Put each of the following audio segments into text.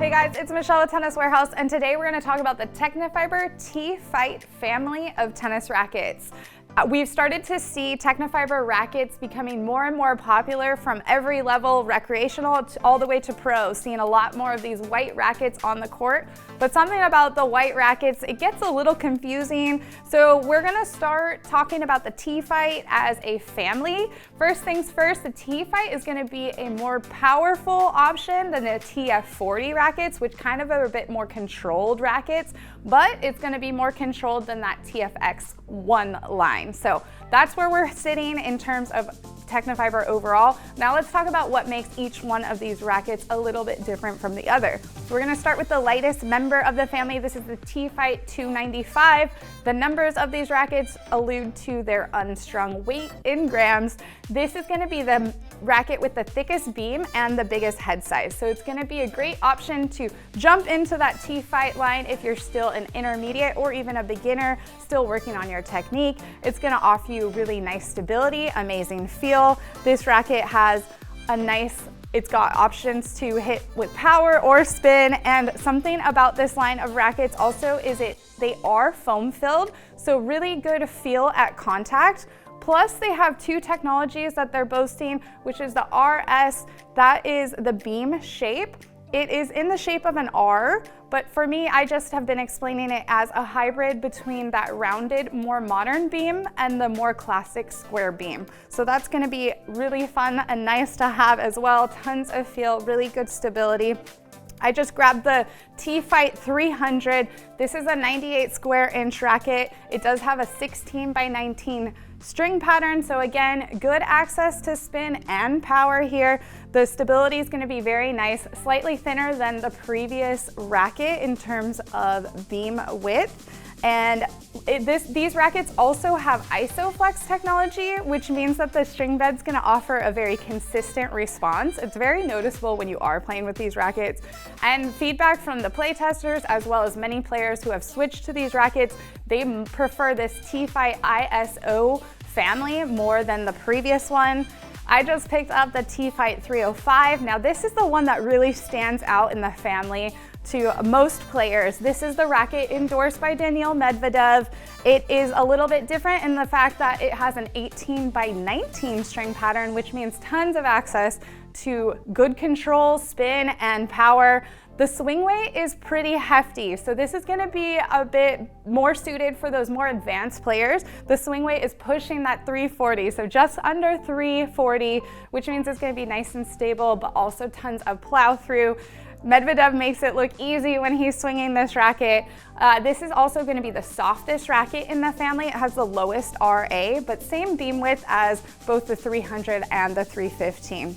Hey guys, it's Michelle with Tennis Warehouse, and today we're going to talk about the Tecnifibre TFight family of tennis rackets. We've started to see Tecnifibre rackets becoming more and more popular from every level, recreational all the way to pro, seeing a lot more of these white rackets on the court. But something about the white rackets, it gets a little confusing. So we're gonna start talking about the TFight as a family. First things first, the TFight is gonna be a more powerful option than the TF40 rackets, which kind of are a bit more controlled rackets, but it's gonna be more controlled than that TFX1 line. So that's where we're sitting in terms of Tecnifibre overall. Now let's talk about what makes each one of these rackets a little bit different from the other. We're gonna start with the lightest member of the family. This is the TFight 295. The numbers of these rackets allude to their unstrung weight in grams. This is gonna be the racket with the thickest beam and the biggest head size. So it's gonna be a great option to jump into that TFight line if you're still an intermediate or even a beginner, still working on your technique. It's gonna offer you really nice stability, amazing feel. This racket has it's got options to hit with power or spin, and something about this line of rackets also is they are foam filled, so really good feel at contact. Plus they have two technologies that they're boasting, which is the RS, that is the beam shape. It is in the shape of an R, but for me, I just have been explaining it as a hybrid between that rounded, more modern beam and the more classic square beam. So that's gonna be really fun and nice to have as well. Tons of feel, really good stability. I just grabbed the TFight 300. This is a 98 square inch racket. It does have a 16 by 19 string pattern. So again, good access to spin and power here. The stability is going to be very nice, slightly thinner than the previous racket in terms of beam width. And these rackets also have ISOFlex technology, which means that the string bed's gonna offer a very consistent response. It's very noticeable when you are playing with these rackets. And feedback from the play testers, as well as many players who have switched to these rackets, they prefer this TFight ISO family more than the previous one. I just picked up the TFight 305. Now this is the one that really stands out in the family to most players. This is the racket endorsed by Daniil Medvedev. It is a little bit different in the fact that it has an 18 by 19 string pattern, which means tons of access to good control, spin, and power. The swing weight is pretty hefty, so this is gonna be a bit more suited for those more advanced players. The swing weight is pushing that 340, so just under 340, which means it's gonna be nice and stable, but also tons of plow through. Medvedev makes it look easy when he's swinging this racket. This is also going to be the softest racket in the family. It has the lowest RA, but same beam width as both the 300 and the 315.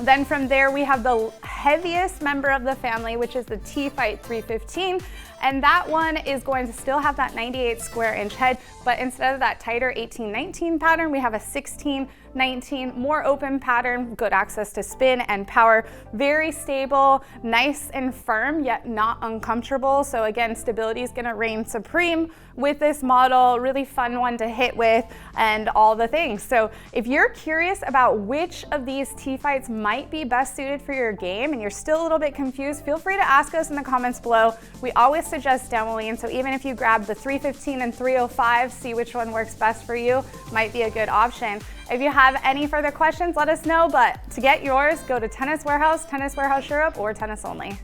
Then from there, we have the heaviest member of the family, which is the TFight 315. And that one is going to still have that 98 square inch head, but instead of that tighter 18-19 pattern, we have a 16-19, more open pattern, good access to spin and power, very stable, nice and firm, yet not uncomfortable. So again, stability is gonna reign supreme with this model, really fun one to hit with and all the things. So if you're curious about which of these TFights might be best suited for your game and you're still a little bit confused, feel free to ask us in the comments below. We always suggest demoing, so even if you grab the 315 and 305, see which one works best for you, might be a good option. If you have any further questions, let us know, but to get yours, go to Tennis Warehouse, Tennis Warehouse Europe, or Tennis Only.